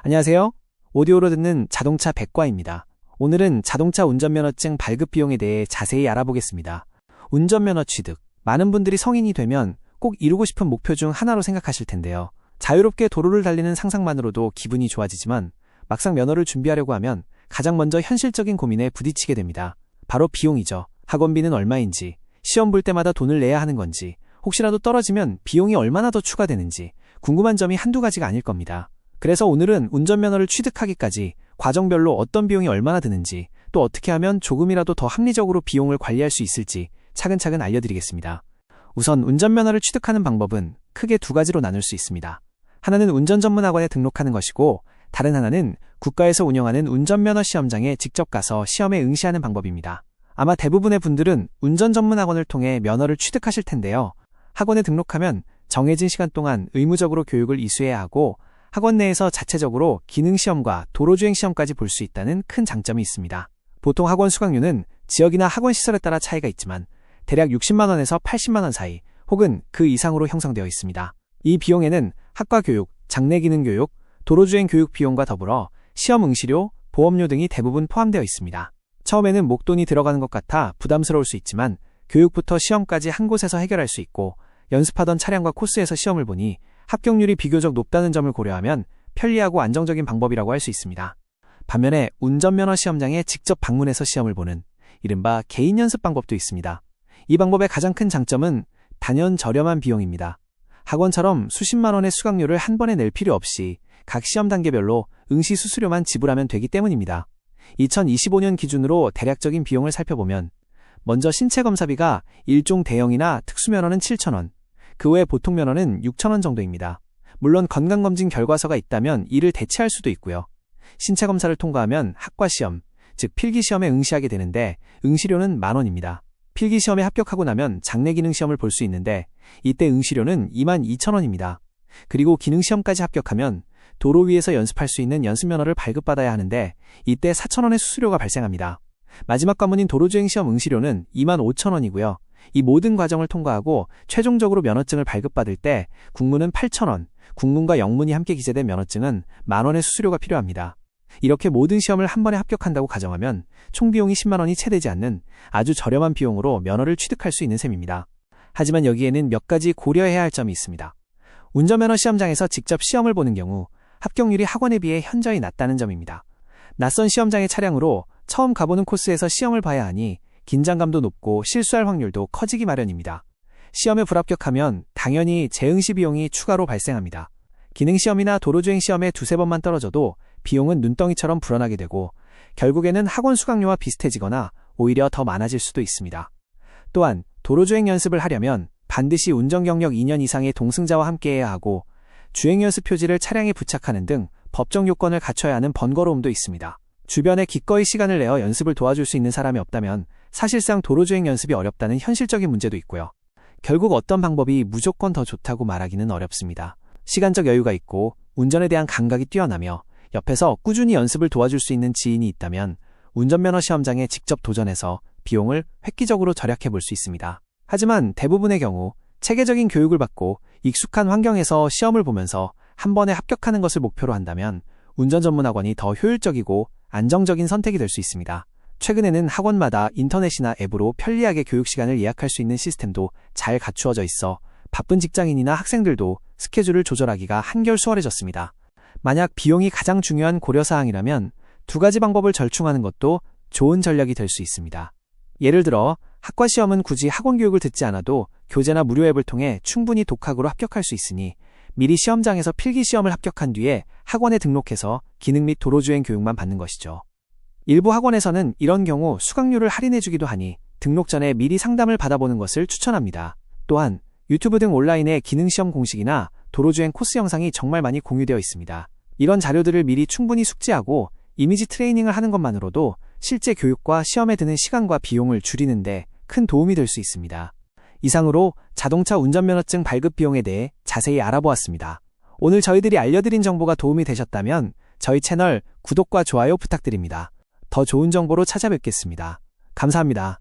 안녕하세요. 오디오로 듣는 자동차 백과입니다. 오늘은 자동차 운전면허증 발급 비용에 대해 자세히 알아보겠습니다. 운전면허 취득. 많은 분들이 성인이 되면 꼭 이루고 싶은 목표 중 하나로 생각하실 텐데요. 자유롭게 도로를 달리는 상상만으로도 기분이 좋아지지만 막상 면허를 준비하려고 하면 가장 먼저 현실적인 고민에 부딪히게 됩니다. 바로 비용이죠. 학원비는 얼마인지, 시험 볼 때마다 돈을 내야 하는 건지, 혹시라도 떨어지면 비용이 얼마나 더 추가되는지 궁금한 점이 한두 가지가 아닐 겁니다. 그래서 오늘은 운전면허를 취득하기까지 과정별로 어떤 비용이 얼마나 드는지, 또 어떻게 하면 조금이라도 더 합리적으로 비용을 관리할 수 있을지 차근차근 알려드리겠습니다. 우선 운전면허를 취득하는 방법은 크게 두 가지로 나눌 수 있습니다. 하나는 운전전문학원에 등록하는 것이고, 다른 하나는 국가에서 운영하는 운전면허 시험장에 직접 가서 시험에 응시하는 방법입니다. 아마 대부분의 분들은 운전전문학원을 통해 면허를 취득하실 텐데요. 학원에 등록하면 정해진 시간 동안 의무적으로 교육을 이수해야 하고, 학원 내에서 자체적으로 기능시험과 도로주행시험까지 볼 수 있다는 큰 장점이 있습니다. 보통 학원 수강료는 지역이나 학원 시설에 따라 차이가 있지만 대략 60만 원에서 80만 원 사이 혹은 그 이상으로 형성되어 있습니다. 이 비용에는 학과 교육, 장내 기능 교육, 도로주행 교육 비용과 더불어 시험 응시료, 보험료 등이 대부분 포함되어 있습니다. 처음에는 목돈이 들어가는 것 같아 부담스러울 수 있지만 교육부터 시험까지 한 곳에서 해결할 수 있고, 연습하던 차량과 코스에서 시험을 보니 합격률이 비교적 높다는 점을 고려하면 편리하고 안정적인 방법이라고 할 수 있습니다. 반면에 운전면허 시험장에 직접 방문해서 시험을 보는 이른바 개인 연습 방법도 있습니다. 이 방법의 가장 큰 장점은 단연 저렴한 비용입니다. 학원처럼 수십만 원의 수강료를 한 번에 낼 필요 없이 각 시험 단계별로 응시 수수료만 지불하면 되기 때문입니다. 2025년 기준으로 대략적인 비용을 살펴보면 먼저 신체검사비가 일종 대형이나 특수면허는 7,000원, 그 외 보통 면허는 6,000원 정도입니다. 물론 건강검진 결과서가 있다면 이를 대체할 수도 있고요. 신체검사를 통과하면 학과시험, 즉 필기시험에 응시하게 되는데 응시료는 만원입니다. 필기시험에 합격하고 나면 장내기능시험을 볼 수 있는데 이때 응시료는 22,000원입니다. 그리고 기능시험까지 합격하면 도로 위에서 연습할 수 있는 연습면허를 발급받아야 하는데 이때 4,000원의 수수료가 발생합니다. 마지막 관문인 도로주행시험 응시료는 25,000원이고요. 이 모든 과정을 통과하고 최종적으로 면허증을 발급받을 때 국문은 8,000원, 국문과 영문이 함께 기재된 면허증은 만원의 수수료가 필요합니다. 이렇게 모든 시험을 한 번에 합격한다고 가정하면 총 비용이 10만 원이 채 되지 않는 아주 저렴한 비용으로 면허를 취득할 수 있는 셈입니다. 하지만 여기에는 몇 가지 고려해야 할 점이 있습니다. 운전면허 시험장에서 직접 시험을 보는 경우 합격률이 학원에 비해 현저히 낮다는 점입니다. 낯선 시험장의 차량으로 처음 가보는 코스에서 시험을 봐야 하니 긴장감도 높고 실수할 확률도 커지기 마련입니다. 시험에 불합격하면 당연히 재응시 비용이 추가로 발생합니다. 기능시험이나 도로주행시험에 두세 번만 떨어져도 비용은 눈덩이처럼 불어나게 되고 결국에는 학원 수강료와 비슷해지거나 오히려 더 많아질 수도 있습니다. 또한 도로주행 연습을 하려면 반드시 운전경력 2년 이상의 동승자와 함께해야 하고 주행연습 표지를 차량에 부착하는 등 법정 요건을 갖춰야 하는 번거로움도 있습니다. 주변에 기꺼이 시간을 내어 연습을 도와줄 수 있는 사람이 없다면 사실상 도로주행 연습이 어렵다는 현실적인 문제도 있고요. 결국 어떤 방법이 무조건 더 좋다고 말하기는 어렵습니다. 시간적 여유가 있고 운전에 대한 감각이 뛰어나며 옆에서 꾸준히 연습을 도와줄 수 있는 지인이 있다면 운전면허 시험장에 직접 도전해서 비용을 획기적으로 절약해 볼 수 있습니다. 하지만 대부분의 경우 체계적인 교육을 받고 익숙한 환경에서 시험을 보면서 한 번에 합격하는 것을 목표로 한다면 운전전문학원이 더 효율적이고 안정적인 선택이 될 수 있습니다. 최근에는 학원마다 인터넷이나 앱으로 편리하게 교육 시간을 예약할 수 있는 시스템도 잘 갖추어져 있어 바쁜 직장인이나 학생들도 스케줄을 조절하기가 한결 수월해졌습니다. 만약 비용이 가장 중요한 고려사항이라면 두 가지 방법을 절충하는 것도 좋은 전략이 될 수 있습니다. 예를 들어 학과 시험은 굳이 학원 교육을 듣지 않아도 교재나 무료 앱을 통해 충분히 독학으로 합격할 수 있으니 미리 시험장에서 필기시험을 합격한 뒤에 학원에 등록해서 기능 및 도로주행 교육만 받는 것이죠. 일부 학원에서는 이런 경우 수강료를 할인해주기도 하니 등록 전에 미리 상담을 받아보는 것을 추천합니다. 또한 유튜브 등 온라인의 기능시험 공식이나 도로주행 코스 영상이 정말 많이 공유되어 있습니다. 이런 자료들을 미리 충분히 숙지하고 이미지 트레이닝을 하는 것만으로도 실제 교육과 시험에 드는 시간과 비용을 줄이는 데 큰 도움이 될 수 있습니다. 이상으로 자동차 운전면허증 발급 비용에 대해 자세히 알아보았습니다. 오늘 저희들이 알려드린 정보가 도움이 되셨다면 저희 채널 구독과 좋아요 부탁드립니다. 더 좋은 정보로 찾아뵙겠습니다. 감사합니다.